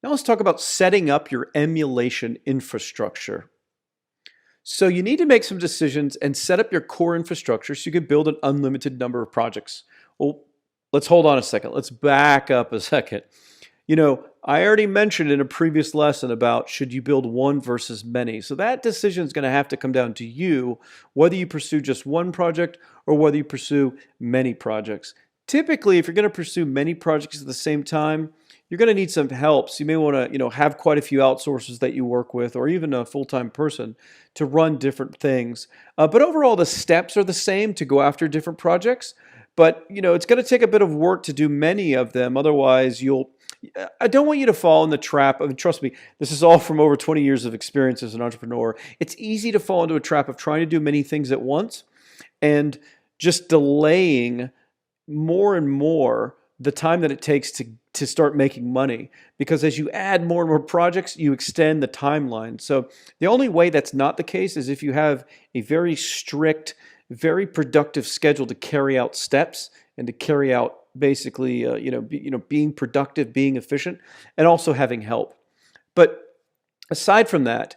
Now let's talk about setting up your emulation infrastructure. So you need to make some decisions and set up your core infrastructure so you can build an unlimited number of projects. Well, let's hold on a second. Let's back up a second. I already mentioned in a previous lesson about should you build one versus many. So that decision is going to have to come down to you, whether you pursue just one project or whether you pursue many projects. Typically, if you're going to pursue many projects at the same time, you're going to need some help. So you may want to, have quite a few outsourcers that you work with, or even a full-time person to run different things. But overall, the steps are the same to go after different projects. But it's going to take a bit of work to do many of them. Otherwise, I don't want you to fall in the trap. I mean, trust me, this is all from over 20 years of experience as an entrepreneur. It's easy to fall into a trap of trying to do many things at once and just delaying more and more the time that it takes to start making money. Because as you add more and more projects, you extend the timeline. So the only way that's not the case is if you have a very strict, very productive schedule to carry out steps and to carry out basically, being productive, being efficient, and also having help. But aside from that,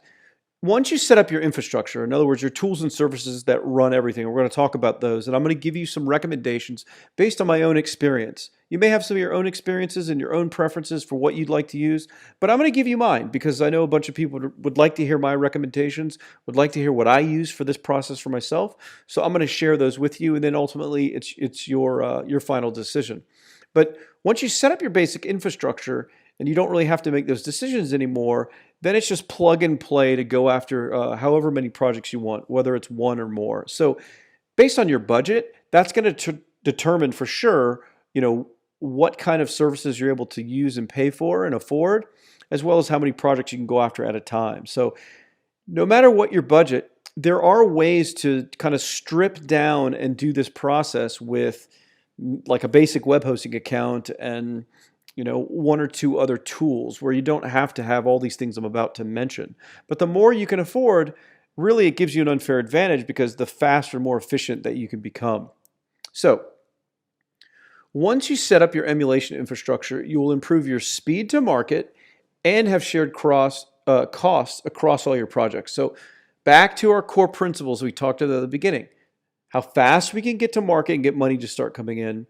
once you set up your infrastructure, in other words, your tools and services that run everything, we're going to talk about those, and I'm going to give you some recommendations based on my own experience. You may have some of your own experiences and your own preferences for what you'd like to use, but I'm going to give you mine because I know a bunch of people would like to hear my recommendations, would like to hear what I use for this process for myself. So I'm going to share those with you, and then ultimately it's your final decision. But once you set up your basic infrastructure and you don't really have to make those decisions anymore, then it's just plug and play to go after however many projects you want, whether it's one or more. So based on your budget, that's going to determine for sure, what kind of services you're able to use and pay for and afford, as well as how many projects you can go after at a time. So no matter what your budget, there are ways to kind of strip down and do this process with like a basic web hosting account and one or two other tools where you don't have to have all these things I'm about to mention. But the more you can afford, really it gives you an unfair advantage because the faster, more efficient that you can become. So once you set up your emulation infrastructure, you will improve your speed to market and have shared costs across all your projects. So back to our core principles we talked about at the beginning, how fast we can get to market and get money to start coming in,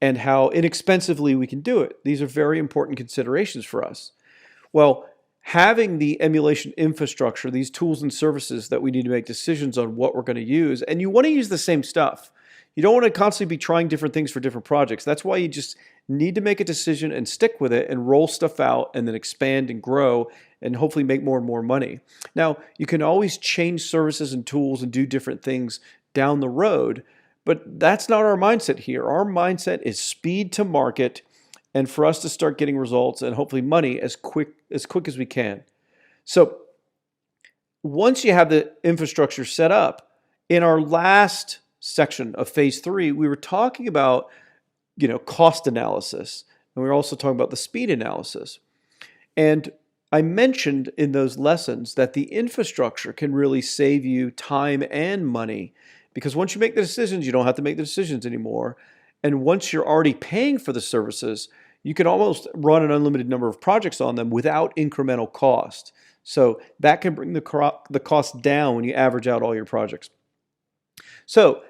and how inexpensively we can do it. These are very important considerations for us. Well, having the emulation infrastructure, these tools and services that we need to make decisions on what we're going to use, and you want to use the same stuff. You don't want to constantly be trying different things for different projects. That's why you just need to make a decision and stick with it and roll stuff out and then expand and grow and hopefully make more and more money. Now, you can always change services and tools and do different things down the road, but that's not our mindset here. Our mindset is speed to market and for us to start getting results and hopefully money as quick as we can. So once you have the infrastructure set up, in our last section of phase 3, we were talking about, cost analysis, and we were also talking about the speed analysis. And I mentioned in those lessons that the infrastructure can really save you time and money. Because once you make the decisions, you don't have to make the decisions anymore. And once you're already paying for the services, you can almost run an unlimited number of projects on them without incremental cost. So that can bring the cost down when you average out all your projects. So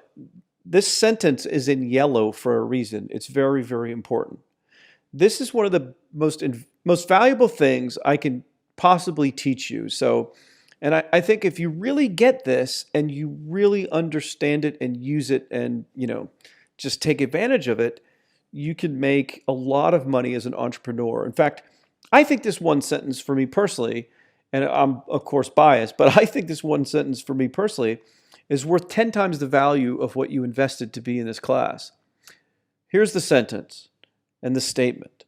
this sentence is in yellow for a reason. It's very, very important. This is one of the most valuable things I can possibly teach you. And I think if you really get this and you really understand it and use it and, just take advantage of it, you can make a lot of money as an entrepreneur. In fact, I think this one sentence for me personally, and I'm of course biased, but I think this one sentence for me personally is worth 10 times the value of what you invested to be in this class. Here's the sentence and the statement.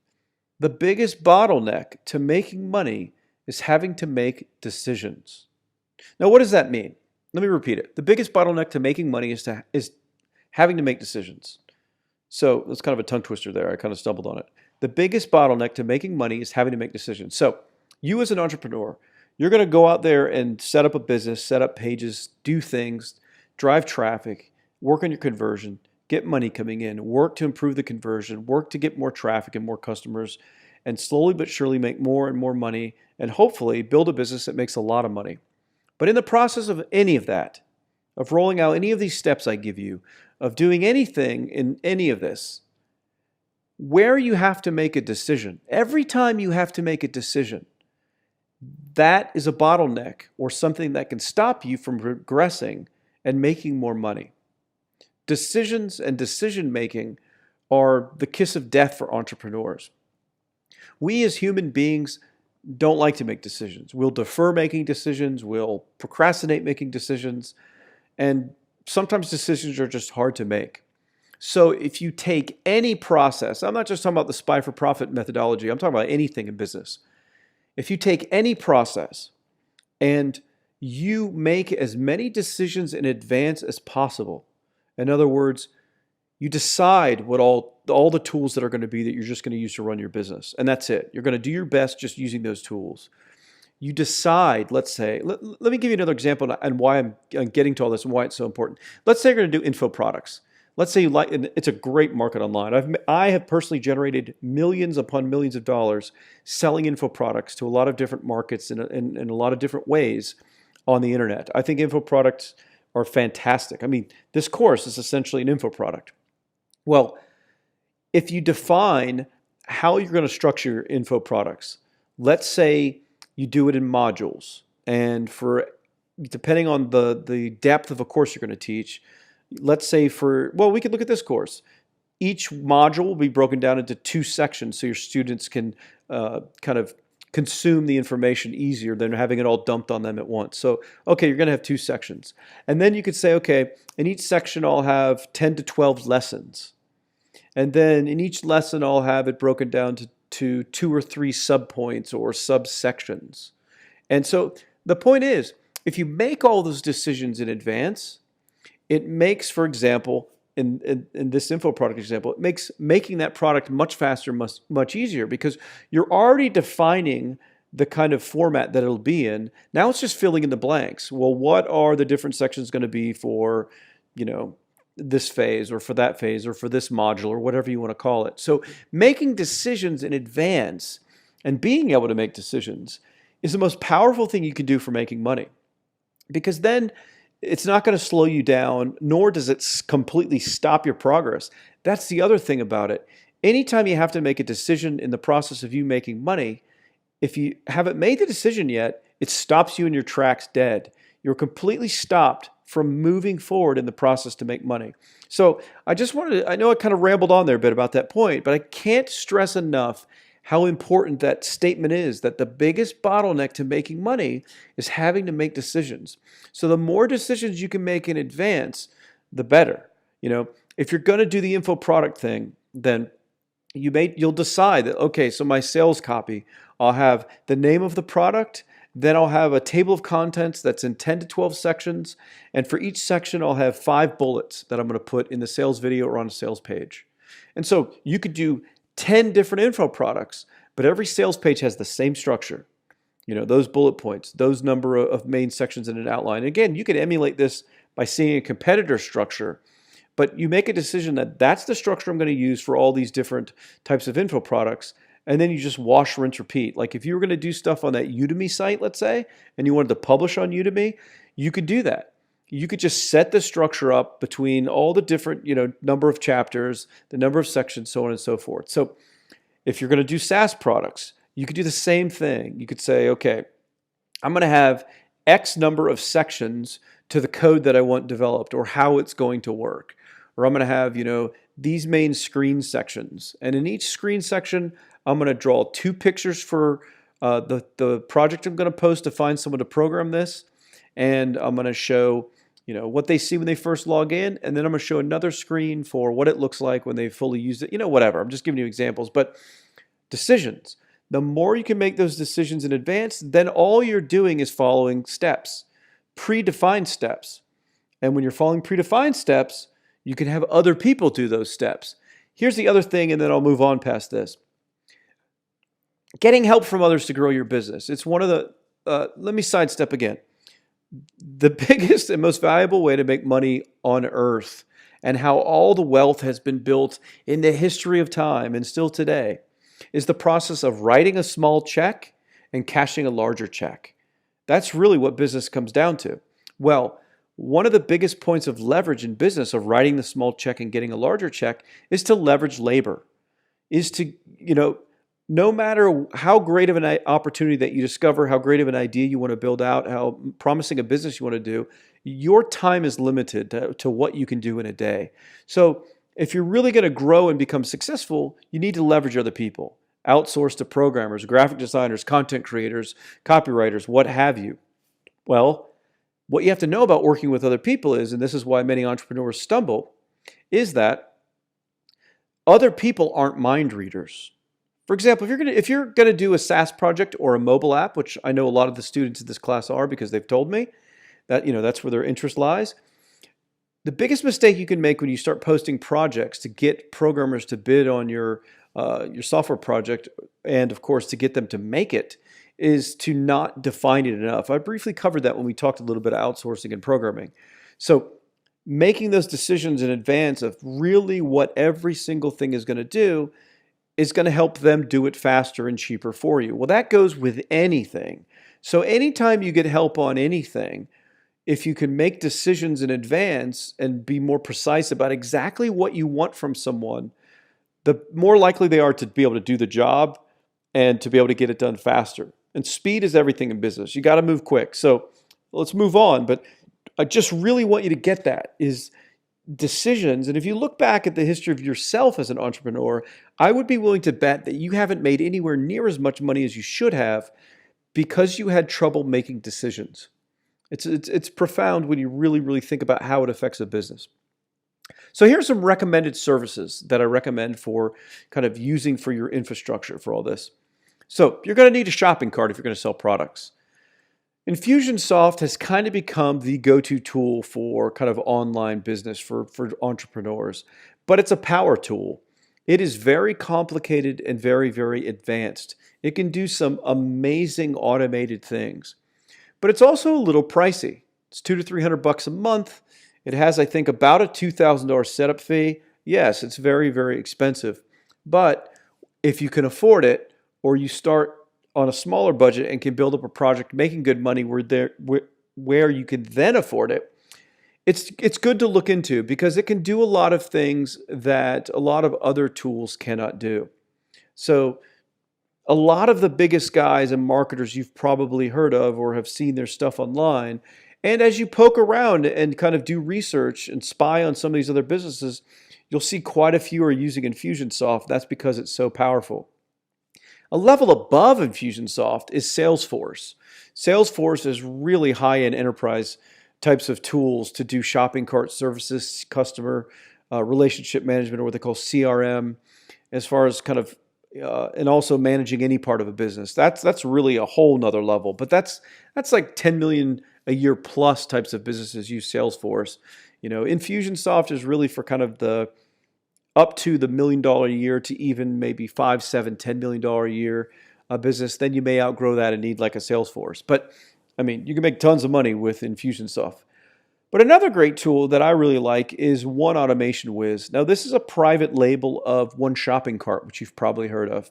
The biggest bottleneck to making money is having to make decisions. Now, what does that mean? Let me repeat it. The biggest bottleneck to making money is having to make decisions. So that's kind of a tongue twister there. I kind of stumbled on it. The biggest bottleneck to making money is having to make decisions. So you as an entrepreneur, you're going to go out there and set up a business, set up pages, do things, drive traffic, work on your conversion, get money coming in, work to improve the conversion, work to get more traffic and more customers, and slowly but surely make more and more money and hopefully build a business that makes a lot of money. But in the process of any of that, of rolling out any of these steps I give you, of doing anything in any of this, where you have to make a decision, every time you have to make a decision, that is a bottleneck or something that can stop you from progressing and making more money. Decisions and decision making are the kiss of death for entrepreneurs. We as human beings don't like to make decisions. We'll defer making decisions, we'll procrastinate making decisions, and sometimes decisions are just hard to make. So if you take any process, I'm not just talking about the spy for profit methodology, I'm talking about anything in business. If you take any process and you make as many decisions in advance as possible, in other words, you decide what all the tools that are going to be that you're just going to use to run your business, and that's it. You're going to do your best just using those tools. You decide, let's say, let me give you another example and why I'm getting to all this and why it's so important. Let's say you're going to do info products. Let's say you like, and it's a great market online. I have personally generated millions upon millions of dollars selling info products to a lot of different markets in a lot of different ways on the internet. I think info products are fantastic. I mean, this course is essentially an info product. Well, if you define how you're going to structure your info products, let's say you do it in modules, and for depending on the depth of a course you're going to teach, let's say we could look at this course. Each module will be broken down into 2 sections so your students can kind of consume the information easier than having it all dumped on them at once. So, okay, you're going to have 2 sections. And then you could say, okay, in each section I'll have 10 to 12 lessons. And then in each lesson I'll have it broken down to 2 or 3 subpoints or subsections. And so the point is, if you make all those decisions in advance, it makes, for example, in this info product example, it makes making that product much faster, much easier, because you're already defining the kind of format that it'll be in. Now it's just filling in the blanks. Well, what are the different sections going to be for, this phase or for that phase or for this module or whatever you want to call it. So making decisions in advance and being able to make decisions is the most powerful thing you can do for making money, because then it's not going to slow you down, nor does it completely stop your progress. That's the other thing about it. Anytime you have to make a decision in the process of you making money, if you haven't made the decision yet, it stops you in your tracks dead. You're completely stopped from moving forward in the process to make money. So I know I kind of rambled on there a bit about that point, but I can't stress enough how important that statement is, that the biggest bottleneck to making money is having to make decisions. So the more decisions you can make in advance, the better. If you're going to do the info product thing, then you'll decide that, okay, so my sales copy, I'll have the name of the product, then I'll have a table of contents that's in 10 to 12 sections, and for each section I'll have 5 bullets that I'm going to put in the sales video or on a sales page. And so you could do 10 different info products, but every sales page has the same structure. Those bullet points, those number of main sections in an outline. Again, you could emulate this by seeing a competitor structure, but you make a decision that that's the structure I'm going to use for all these different types of info products, and then you just wash, rinse, repeat. Like if you were going to do stuff on that Udemy site, let's say, and you wanted to publish on Udemy, you could do that. You could just set the structure up between all the different, number of chapters, the number of sections, so on and so forth. So if you're going to do SaaS products, you could do the same thing. You could say, okay, I'm going to have X number of sections to the code that I want developed or how it's going to work. Or I'm going to have, these main screen sections. And in each screen section, I'm going to draw 2 pictures for the project I'm going to post to find someone to program this. And I'm going to show, what they see when they first log in. And then I'm going to show another screen for what it looks like when they fully use it. Whatever. I'm just giving you examples. But decisions. The more you can make those decisions in advance, then all you're doing is following steps, predefined steps. And when you're following predefined steps, you can have other people do those steps. Here's the other thing, and then I'll move on past this. Getting help from others to grow your business. It's one of the, let me sidestep again. The biggest and most valuable way to make money on earth, and how all the wealth has been built in the history of time and still today, is the process of writing a small check and cashing a larger check. That's really what business comes down to. Well, one of the biggest points of leverage in business of writing the small check and getting a larger check is to leverage labor, is to, no matter how great of an opportunity that you discover, how great of an idea you want to build out, how promising a business you want to do, your time is limited to what you can do in a day. So if you're really going to grow and become successful, you need to leverage other people, outsource to programmers, graphic designers, content creators, copywriters, what have you. Well, what you have to know about working with other people is, and this is why many entrepreneurs stumble, is that other people aren't mind readers. For example, if you're gonna do a SaaS project or a mobile app, which I know a lot of the students in this class are because they've told me that that's where their interest lies. The biggest mistake you can make when you start posting projects to get programmers to bid on your software project, and of course to get them to make it, is to not define it enough. I briefly covered that when we talked a little bit of outsourcing and programming. So making those decisions in advance of really what every single thing is going to do is going to help them do it faster and cheaper for you. Well, that goes with anything. So anytime you get help on anything, if you can make decisions in advance and be more precise about exactly what you want from someone, the more likely they are to be able to do the job and to be able to get it done faster. And speed is everything in business. You got to move quick. So let's move on. But I just really want you to get that is decisions. And if you look back at the history of yourself as an entrepreneur, I would be willing to bet that you haven't made anywhere near as much money as you should have because you had trouble making decisions. It's profound when you really, really think about how it affects a business. So here's some recommended services that I recommend for kind of using for your infrastructure for all this. So you're going to need a shopping cart if you're going to sell products. Infusionsoft has kind of become the go-to tool for kind of online business for entrepreneurs, but it's a power tool. It is very complicated and very, very advanced. It can do some amazing automated things, but it's also a little pricey. It's $200 to $300 a month. It has, I think, about a $2,000 setup fee. Yes, it's very, very expensive, but if you can afford it, or you start on a smaller budget and can build up a project making good money where you can then afford it, it's good to look into because it can do a lot of things that a lot of other tools cannot do. So a lot of the biggest guys and marketers you've probably heard of or have seen their stuff online. And as you poke around and kind of do research and spy on some of these other businesses, you'll see quite a few are using Infusionsoft. That's because it's so powerful. A level above Infusionsoft is Salesforce. Salesforce is really high-end enterprise types of tools to do shopping cart services, customer relationship management, or what they call CRM, as far as kind of, and also managing any part of a business. That's really a whole nother level. But that's like 10 million a year plus types of businesses use Salesforce. Infusionsoft is really for kind of the up to the $1 million a year to even maybe $5, $7, $10 million a year business. Then you may outgrow that and need like a Salesforce. But I mean, you can make tons of money with Infusionsoft. But another great tool that I really like is One Automation Whiz. Now, this is a private label of One Shopping Cart, which you've probably heard of.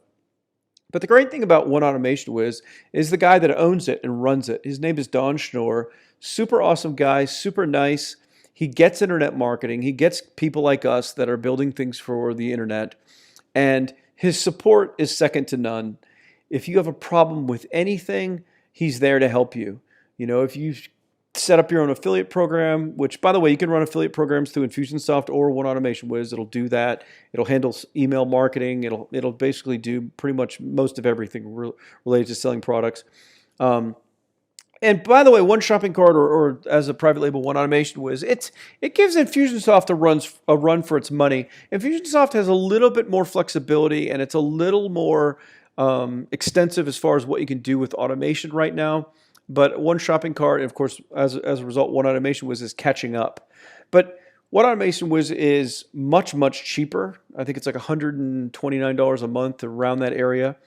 But the great thing about One Automation Whiz is the guy that owns it and runs it. His name is Don Schnorr. Super awesome guy, super nice. He gets internet marketing. He gets people like us that are building things for the internet. And his support is second to none. If you have a problem with anything, he's there to help you. If you set up your own affiliate program, which, by the way, you can run affiliate programs through Infusionsoft or One Automation Whiz. It'll do that. It'll handle email marketing. It'll basically do pretty much most of everything related to selling products. And by the way, One Shopping Cart or as a private label, One Automation Whiz, it gives Infusionsoft a run for its money. Infusionsoft has a little bit more flexibility, and it's a little more extensive as far as what you can do with automation right now. But One Shopping Cart, and of course, as a result, One Automation Whiz is catching up. But One Automation Whiz is much, much cheaper. I think it's like $129 a month, around that area.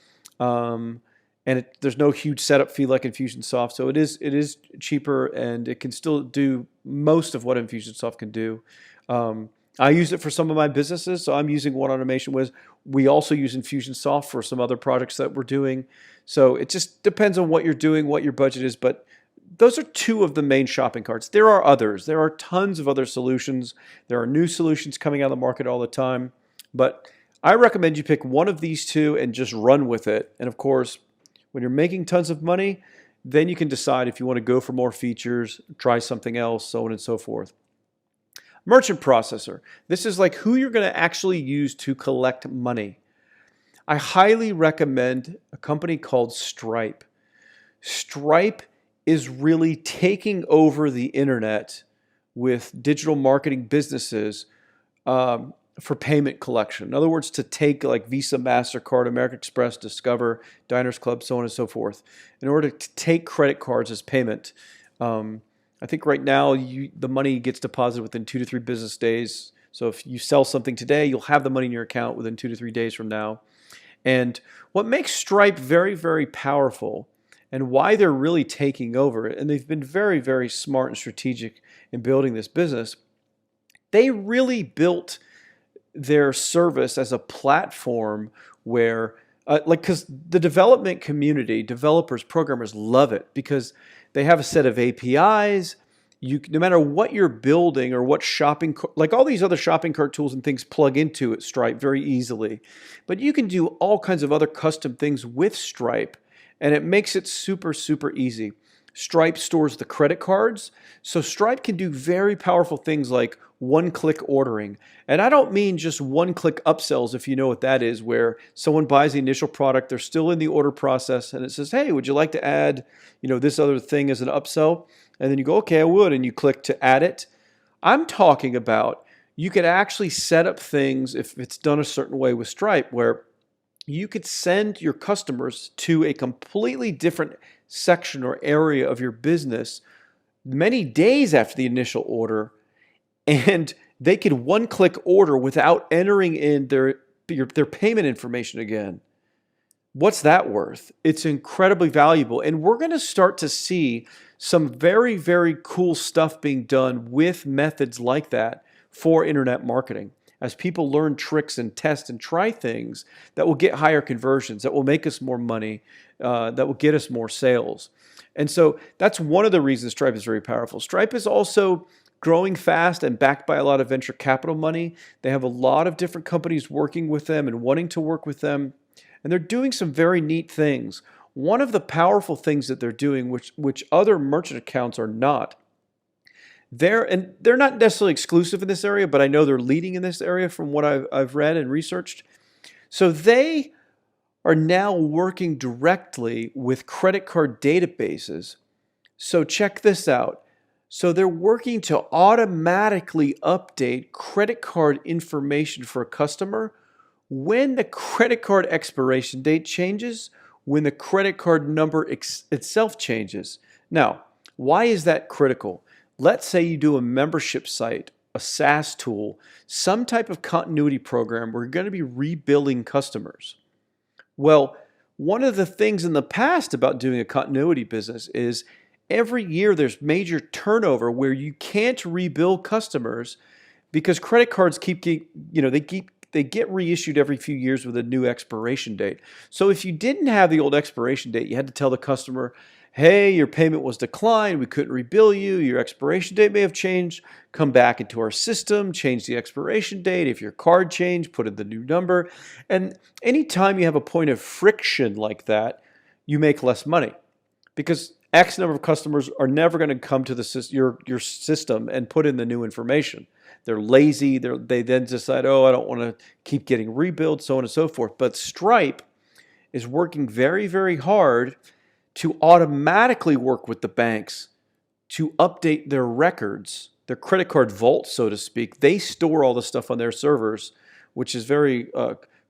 And there's no huge setup fee like Infusionsoft, so it is cheaper, and it can still do most of what Infusionsoft can do. I use it for some of my businesses, so I'm using One Automation Wiz. We also use Infusionsoft for some other projects that we're doing. So it just depends on what you're doing, what your budget is, but those are two of the main shopping carts. There are others. There are tons of other solutions. There are new solutions coming out of the market all the time. But I recommend you pick one of these two and just run with it. And of course, when you're making tons of money, then you can decide if you want to go for more features, try something else, so on and so forth. Merchant processor. This is like who you're going to actually use to collect money. I highly recommend a company called Stripe. Stripe is really taking over the internet with digital marketing businesses for payment collection. In other words, to take like Visa, MasterCard, American Express, Discover, Diners Club, so on and so forth, in order to take credit cards as payment. I think right now the money gets deposited within 2 to 3 business days. So if you sell something today, you'll have the money in your account within 2 to 3 days from now. And what makes Stripe very, very powerful and why they're really taking over, and they've been very, very smart and strategic in building this business, they really built their service as a platform where, because the development community, developers, programmers love it because they have a set of APIs. No matter what you're building or what shopping, like all these other shopping cart tools and things plug into it, Stripe very easily. But you can do all kinds of other custom things with Stripe, and it makes it super, super easy. Stripe stores the credit cards, so Stripe can do very powerful things like one-click ordering. And I don't mean just one-click upsells, if you know what that is, where someone buys the initial product, they're still in the order process, and it says, hey, would you like to add, this other thing as an upsell? And then you go, okay, I would, and you click to add it. I'm talking about you could actually set up things, if it's done a certain way with Stripe, where you could send your customers to a completely different section or area of your business many days after the initial order, and they could one-click order without entering in their payment information again. What's that worth? It's incredibly valuable, and we're going to start to see some very, very cool stuff being done with methods like that for internet marketing. As people learn tricks and test and try things that will get higher conversions, that will make us more money, that will get us more sales. And so that's one of the reasons Stripe is very powerful. Stripe is also growing fast and backed by a lot of venture capital money. They have a lot of different companies working with them and wanting to work with them. And they're doing some very neat things. One of the powerful things that they're doing, which other merchant accounts are not, they're not necessarily exclusive in this area, but I know they're leading in this area from what I've read and researched. So they are now working directly with credit card databases. So check this out. So they're working to automatically update credit card information for a customer when the credit card expiration date changes, when the credit card number itself changes. Now, why is that critical? Let's say you do a membership site, a SaaS tool, some type of continuity program where you're going to be rebilling customers. Well, one of the things in the past about doing a continuity business is every year there's major turnover where you can't rebill customers because credit cards they get reissued every few years with a new expiration date. So if you didn't have the old expiration date, you had to tell the customer, hey, your payment was declined, we couldn't rebill you, your expiration date may have changed, come back into our system, change the expiration date, if your card changed, put in the new number. And anytime you have a point of friction like that, you make less money because X number of customers are never going to come to your system and put in the new information. They're lazy, they then decide, oh, I don't want to keep getting rebilled, so on and so forth. But Stripe is working very, very hard to automatically work with the banks to update their records, their credit card vault, so to speak. They store all the stuff on their servers, which is very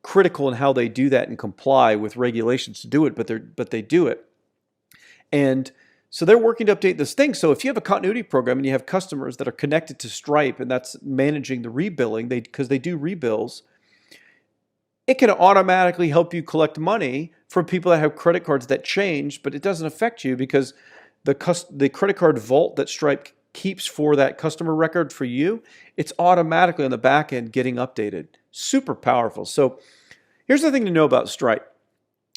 critical in how they do that and comply with regulations to do it, but they do it. And so they're working to update this thing. So if you have a continuity program and you have customers that are connected to Stripe and that's managing the rebilling, because they do rebills, it can automatically help you collect money from people that have credit cards that change, but it doesn't affect you because the credit card vault that Stripe keeps for that customer record for you, it's automatically on the back end getting updated. Super powerful. So here's the thing to know about Stripe.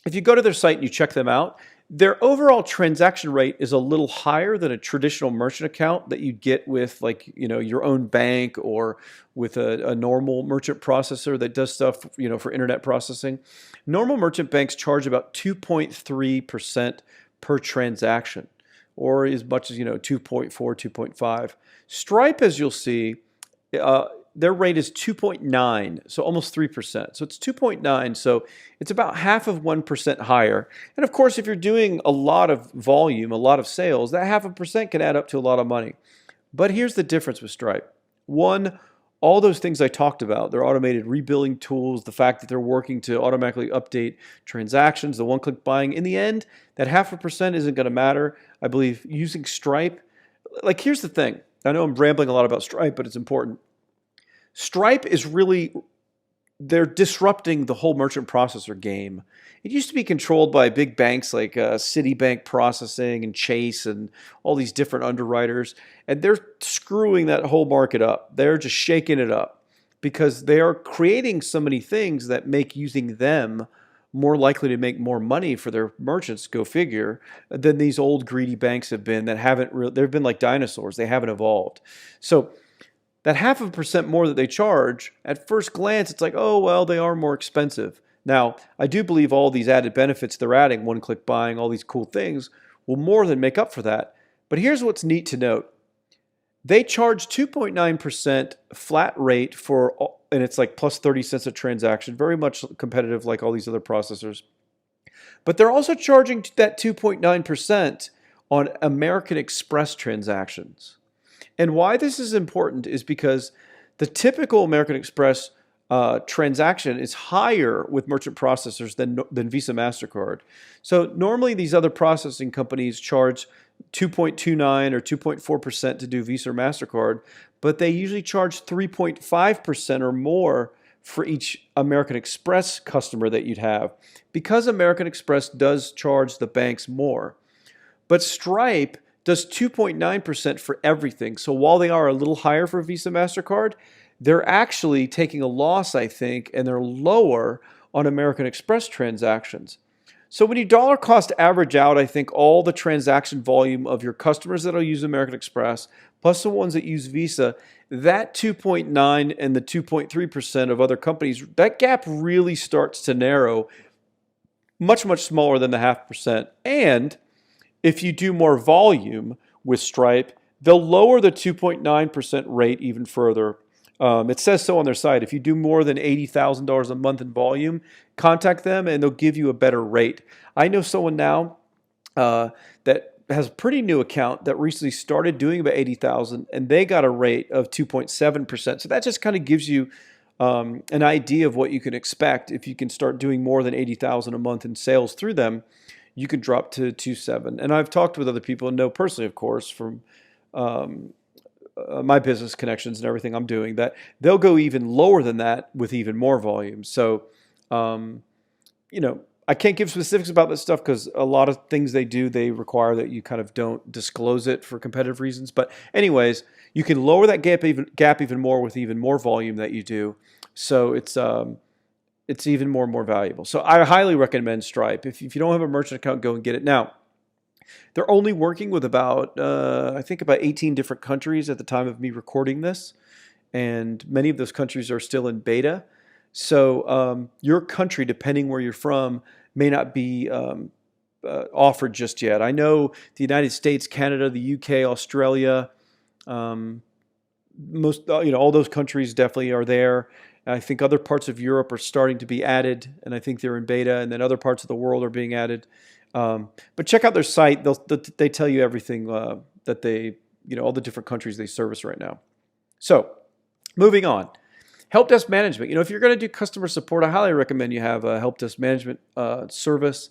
If you go to their site and you check them out, their overall transaction rate is a little higher than a traditional merchant account that you'd get with, like, your own bank or with a normal merchant processor that does stuff, for internet processing. Normal merchant banks charge about 2.3% per transaction, or as much as 2.4, 2.5. Stripe, as you'll see, their rate is 2.9, so almost 3%. So it's 2.9, so it's about half of 1% higher. And of course, if you're doing a lot of volume, a lot of sales, that half a percent can add up to a lot of money. But here's the difference with Stripe. One, all those things I talked about, their automated rebilling tools, the fact that they're working to automatically update transactions, the one-click buying, in the end, that half a percent isn't going to matter. I believe using Stripe, like, here's the thing. I know I'm rambling a lot about Stripe, but it's important. Stripe is really, they're disrupting the whole merchant processor game. It used to be controlled by big banks like Citibank Processing and Chase and all these different underwriters, and they're screwing that whole market up. They're just shaking it up because they are creating so many things that make using them more likely to make more money for their merchants, go figure, than these old greedy banks have been that haven't really, they've been like dinosaurs. They haven't evolved. So that half of a percent more that they charge, at first glance, it's like, oh, well, they are more expensive. Now, I do believe all these added benefits they're adding, one-click buying, all these cool things, will more than make up for that. But here's what's neat to note. They charge 2.9% flat rate for, and it's like plus 30 cents a transaction, very much competitive like all these other processors. But they're also charging that 2.9% on American Express transactions. And why this is important is because the typical American Express transaction is higher with merchant processors than Visa, MasterCard. So normally these other processing companies charge 2.29 or 2.4% to do Visa or MasterCard, but they usually charge 3.5% or more for each American Express customer that you'd have, because American Express does charge the banks more. But Stripe does 2.9% for everything. So while they are a little higher for Visa, MasterCard, they're actually taking a loss, I think, and they're lower on American Express transactions. So when you dollar cost average out, I think all the transaction volume of your customers that'll use American Express, plus the ones that use Visa, that 2.9 and the 2.3% of other companies, that gap really starts to narrow, much, much smaller than the half percent. And if you do more volume with Stripe, they'll lower the 2.9% rate even further. It says so on their site. If you do more than $80,000 a month in volume, contact them and they'll give you a better rate. I know someone now that has a pretty new account that recently started doing about $80,000, and they got a rate of 2.7%. So that just kind of gives you an idea of what you can expect. If you can start doing more than $80,000 a month in sales through them, you could drop to 2.7. And I've talked with other people and know personally, of course, from my business connections and everything I'm doing, that they'll go even lower than that with even more volume. So, I can't give specifics about this stuff because a lot of things they do, they require that you kind of don't disclose it for competitive reasons. But anyways, you can lower that gap even more with even more volume that you do. So it's even more and more valuable. So I highly recommend Stripe. If you don't have a merchant account, go and get it. Now, they're only working with about 18 different countries at the time of me recording this. And many of those countries are still in beta. So your country, depending where you're from, may not be offered just yet. I know the United States, Canada, the UK, Australia, all those countries definitely are there. I think other parts of Europe are starting to be added, and I think they're in beta, and then other parts of the world are being added. But check out their site. They tell you everything that they, all the different countries they service right now. So, moving on. Help desk management. If you're going to do customer support, I highly recommend you have a help desk management service.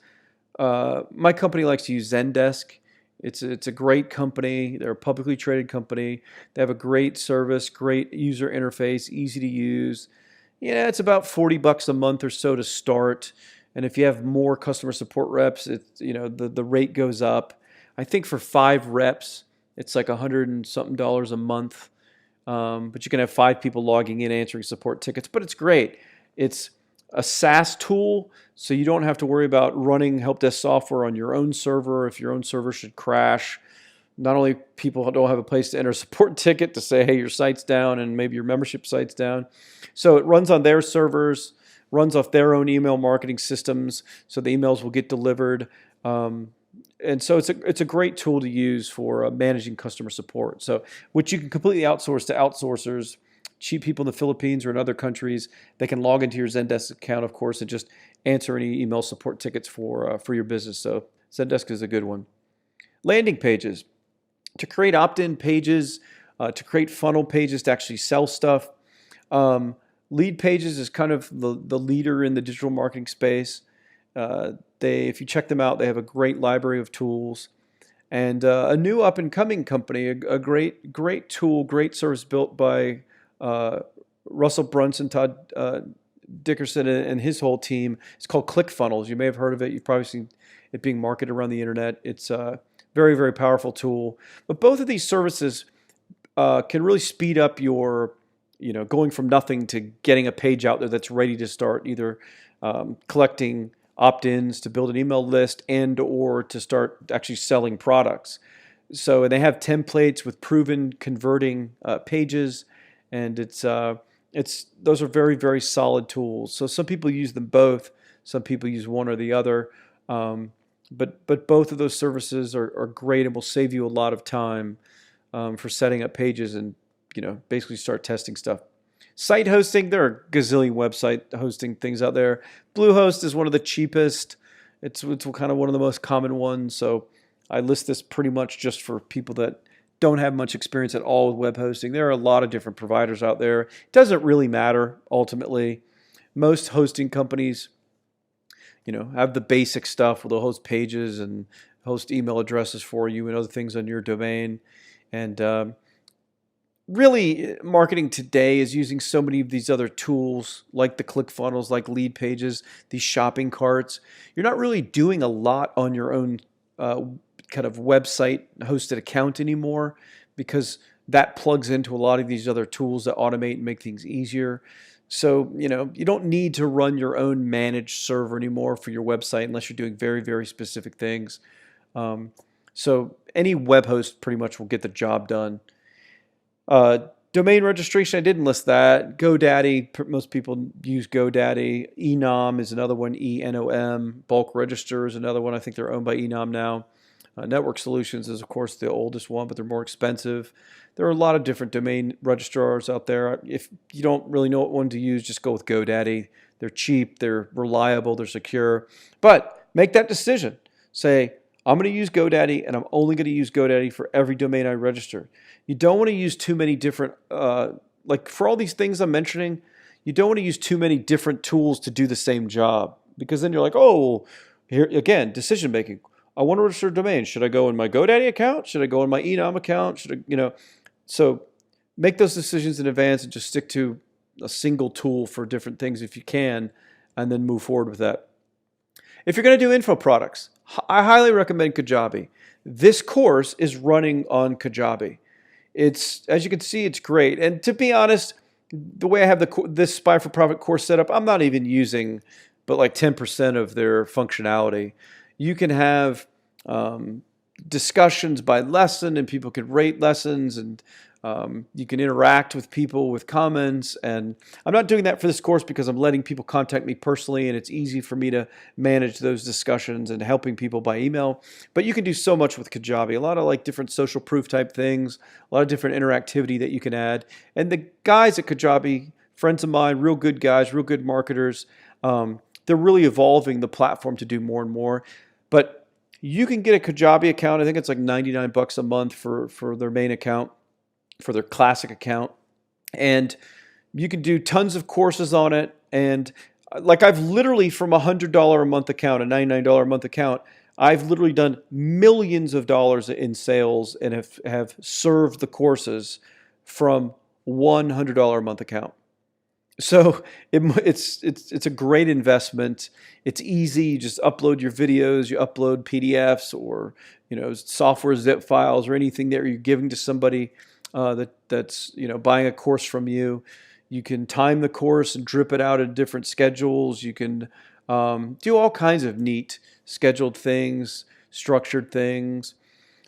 My company likes to use Zendesk. It's a great company. They're a publicly traded company. They have a great service, great user interface, easy to use. Yeah, it's about $40 a month or so to start. And if you have more customer support reps, the rate goes up. I think for 5 reps, It's like $100 and something a month. But you can have 5 people logging in answering support tickets. But it's great. It's a SaaS tool, so you don't have to worry about running help desk software on your own server if your own server should crash. Not only people don't have a place to enter a support ticket to say, hey, your site's down and maybe your membership site's down. So it runs on their servers, runs off their own email marketing systems, so the emails will get delivered. And so it's a great tool to use for managing customer support. So which you can completely outsource to outsourcers, cheap people in the Philippines or in other countries. They can log into your Zendesk account, of course, and just answer any email support tickets for your business. So Zendesk is a good one. Landing pages. To create opt-in pages, to create funnel pages to actually sell stuff. Lead pages is kind of the leader in the digital marketing space. If you check them out, they have a great library of tools. And a new up-and-coming company, a great tool, great service built by Russell Brunson, Todd Dickerson, and his whole team. It's called ClickFunnels. You may have heard of it. You've probably seen it being marketed around the internet. It's very, very powerful tool. But both of these services can really speed up your, going from nothing to getting a page out there that's ready to start either collecting opt-ins to build an email list and or to start actually selling products. So and they have templates with proven converting pages, and those are very, very solid tools. So some people use them both. Some people use one or the other. But both of those services are great and will save you a lot of time for setting up pages and basically start testing stuff. Site hosting, there are a gazillion website hosting things out there. Bluehost is one of the cheapest. It's kind of one of the most common ones. So I list this pretty much just for people that don't have much experience at all with web hosting. There are a lot of different providers out there. It doesn't really matter ultimately. Most hosting companies have the basic stuff where they'll host pages and host email addresses for you and other things on your domain. And really, marketing today is using so many of these other tools like the ClickFunnels, like lead pages, these shopping carts. You're not really doing a lot on your own kind of website hosted account anymore because that plugs into a lot of these other tools that automate and make things easier. So, you don't need to run your own managed server anymore for your website unless you're doing very, very specific things. So any web host pretty much will get the job done. Domain registration, I didn't list that. GoDaddy, most people use GoDaddy. Enom is another one, ENOM. Bulk Register is another one. I think they're owned by Enom now. Network Solutions is, of course, the oldest one, but they're more expensive. There are a lot of different domain registrars out there. If you don't really know what one to use, just go with GoDaddy. They're cheap, they're reliable, they're secure. But make that decision. Say, I'm going to use GoDaddy, and I'm only going to use GoDaddy for every domain I register. You don't want to use too many different, like for all these things I'm mentioning, you don't want to use too many different tools to do the same job. Because then you're like, oh, here again, decision making. I want to register a domain. Should I go in my GoDaddy account? Should I go in my Enom account? Should I, So make those decisions in advance and just stick to a single tool for different things if you can, and then move forward with that. If you're going to do info products, I highly recommend Kajabi. This course is running on Kajabi. It's, as you can see, it's great. And to be honest, the way I have this Spy for Profit course set up, I'm not even using but like 10% of their functionality. You can have discussions by lesson, and people can rate lessons, and you can interact with people with comments. And I'm not doing that for this course because I'm letting people contact me personally, and it's easy for me to manage those discussions and helping people by email. But you can do so much with Kajabi, a lot of like different social proof type things, a lot of different interactivity that you can add. And the guys at Kajabi, friends of mine, real good guys, real good marketers, they're really evolving the platform to do more and more. But you can get a Kajabi account. I think it's like $99 a month for their main account, for their classic account. And you can do tons of courses on it. And like I've literally from $100 a month account, a $99 a month account, I've literally done millions of dollars in sales and have served the courses from $100 a month account. So it's a great investment. It's easy. You just upload your videos, you upload PDFs or software zip files or anything that you're giving to somebody that's buying a course from you. You can time the course and drip it out in different schedules. You can do all kinds of neat scheduled things, structured things.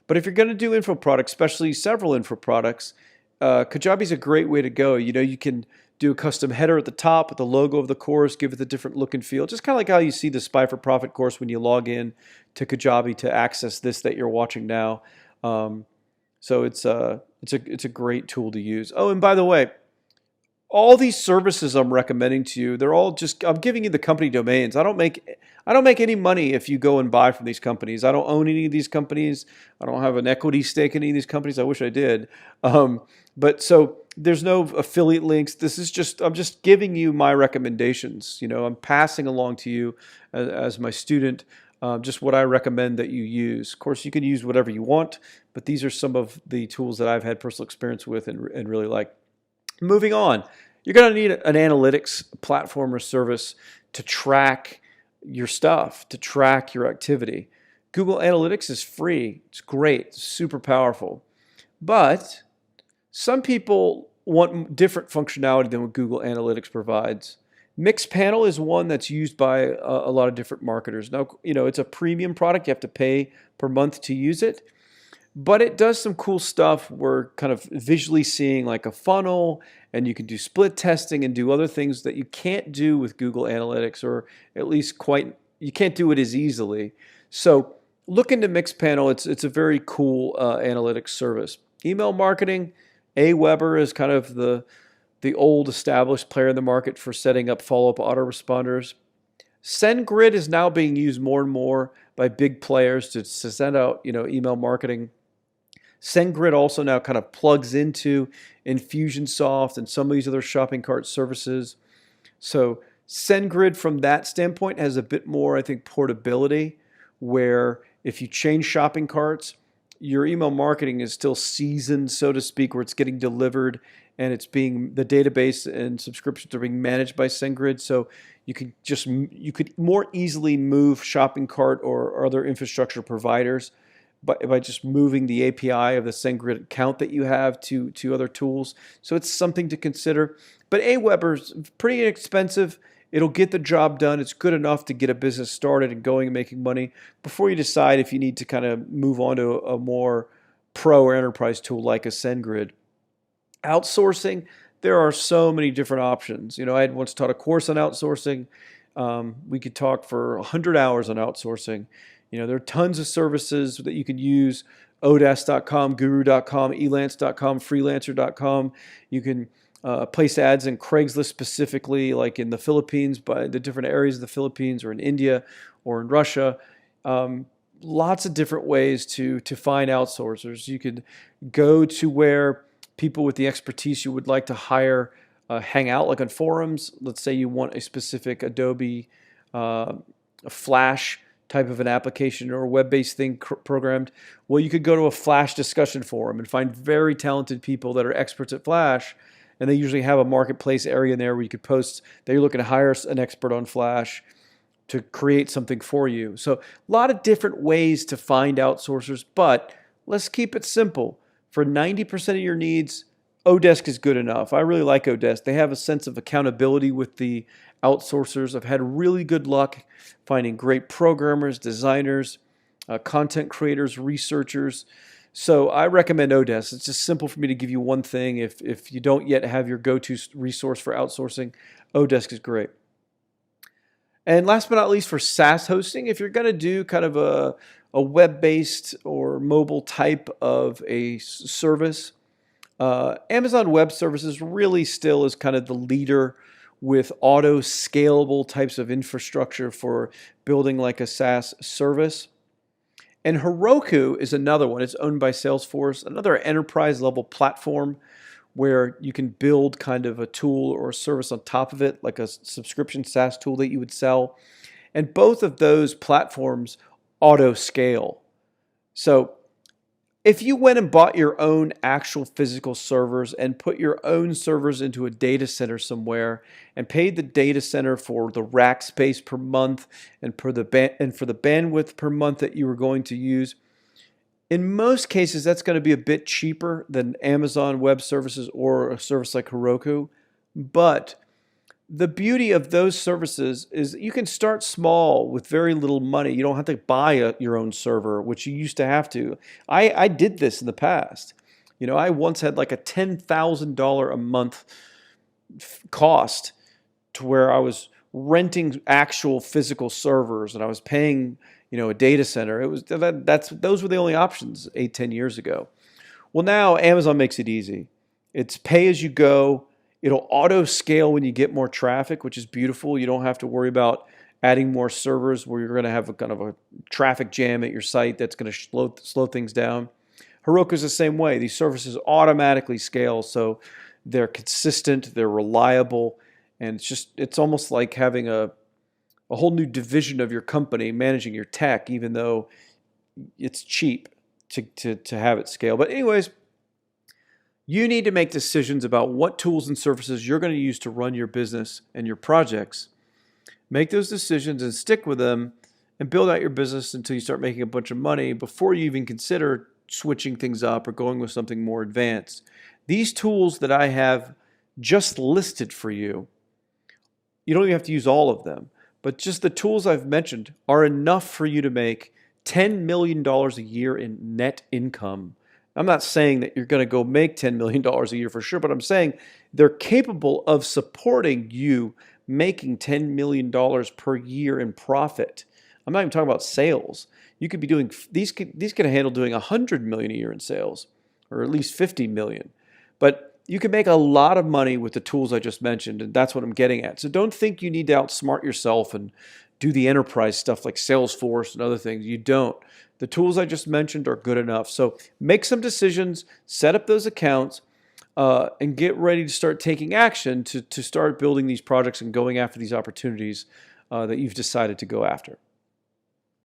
But if you're going to do info products, especially several info products, Kajabi is a great way to go. You can do a custom header at the top with the logo of the course, give it a different look and feel, just kind of like how you see the Spy for Profit course when you log in to Kajabi to access this that you're watching now. So it's a great tool to use. Oh, and by the way, all these services I'm recommending to you, they're all just I'm giving you the company domains. I don't make any money if you go and buy from these companies. I don't own any of these companies. I don't have an equity stake in any of these companies. I wish I did. But so there's no affiliate links. I'm just giving you my recommendations. I'm passing along to you as my student just what I recommend that you use. Of course, you can use whatever you want, but these are some of the tools that I've had personal experience with and really like. Moving on, you're going to need an analytics platform or service to track your stuff, to track your activity. Google Analytics is free. It's great. It's super powerful. But some people want different functionality than what Google Analytics provides. Mixpanel is one that's used by a lot of different marketers. Now, it's a premium product. You have to pay per month to use it. But it does some cool stuff. We're kind of visually seeing like a funnel, and you can do split testing and do other things that you can't do with Google Analytics, or at least you can't do it as easily. So look into Mixpanel. It's a very cool analytics service. Email marketing, Aweber is kind of the old established player in the market for setting up follow-up autoresponders. SendGrid is now being used more and more by big players to send out email marketing. SendGrid also now kind of plugs into Infusionsoft and some of these other shopping cart services. So SendGrid from that standpoint has a bit more, I think, portability, where if you change shopping carts, your email marketing is still seasoned, so to speak, where it's getting delivered and the database and subscriptions are being managed by SendGrid. So you could more easily move shopping cart or other infrastructure providers by just moving the API of the SendGrid account that you have to other tools. So it's something to consider. But Aweber's pretty inexpensive. It'll get the job done. It's good enough to get a business started and going and making money before you decide if you need to kind of move on to a more pro or enterprise tool like a SendGrid. Outsourcing, there are so many different options. I had once taught a course on outsourcing. We could talk for 100 hours on outsourcing. There are tons of services that you can use. Odesk.com, Guru.com, Elance.com, Freelancer.com. You can place ads in Craigslist specifically, like in the Philippines, by the different areas of the Philippines, or in India, or in Russia. Lots of different ways to find outsourcers. You could go to where people with the expertise you would like to hire hang out, like on forums. Let's say you want a specific Adobe Flash type of an application or a web-based thing programmed. Well, you could go to a Flash discussion forum and find very talented people that are experts at Flash, and they usually have a marketplace area in there where you could post that you're looking to hire an expert on Flash to create something for you. So a lot of different ways to find outsourcers, but let's keep it simple. For 90% of your needs, Odesk is good enough. I really like Odesk. They have a sense of accountability with the outsourcers. I've had really good luck finding great programmers, designers, content creators, researchers. So I recommend Odesk. It's just simple for me to give you one thing. If you don't yet have your go-to resource for outsourcing, Odesk is great. And last but not least, for SaaS hosting, if you're going to do kind of a web-based or mobile type of a service, Amazon Web Services really still is kind of the leader with auto-scalable types of infrastructure for building like a SaaS service. And Heroku is another one. It's owned by Salesforce, another enterprise-level platform where you can build kind of a tool or a service on top of it, like a subscription SaaS tool that you would sell. And both of those platforms auto-scale. So If you went and bought your own actual physical servers and put your own servers into a data center somewhere and paid the data center for the rack space per month and for the bandwidth per month that you were going to use, in most cases that's going to be a bit cheaper than Amazon Web Services or a service like Heroku. But the beauty of those services is that you can start small with very little money. You don't have to buy your own server, which you used to have to. I did this in the past. I once had like a $10,000 a month cost to where I was renting actual physical servers and I was paying, a data center. It was those were the only options 8, 10 years ago. Well, now Amazon makes it easy. It's pay as you go. It'll auto scale when you get more traffic, which is beautiful. You don't have to worry about adding more servers where you're going to have a kind of a traffic jam at your site that's going to slow things down. Heroku is the same way. These services automatically scale, so they're consistent, they're reliable, and it's almost like having a whole new division of your company managing your tech, even though it's cheap to have it scale. But anyways, you need to make decisions about what tools and services you're going to use to run your business and your projects. Make those decisions and stick with them and build out your business until you start making a bunch of money before you even consider switching things up or going with something more advanced. These tools that I have just listed for you, you don't even have to use all of them, but just the tools I've mentioned are enough for you to make $10 million a year in net income. I'm not saying that you're going to go make $10 million a year for sure, but I'm saying they're capable of supporting you making $10 million per year in profit. I'm not even talking about sales. You could be doing, these could handle doing $100 million a year in sales, or at least $50 million. But you can make a lot of money with the tools I just mentioned, and that's what I'm getting at. So don't think you need to outsmart yourself and do the enterprise stuff like Salesforce and other things. You don't. The tools I just mentioned are good enough. So make some decisions, set up those accounts, and get ready to start taking action to start building these projects and going after these opportunities that you've decided to go after.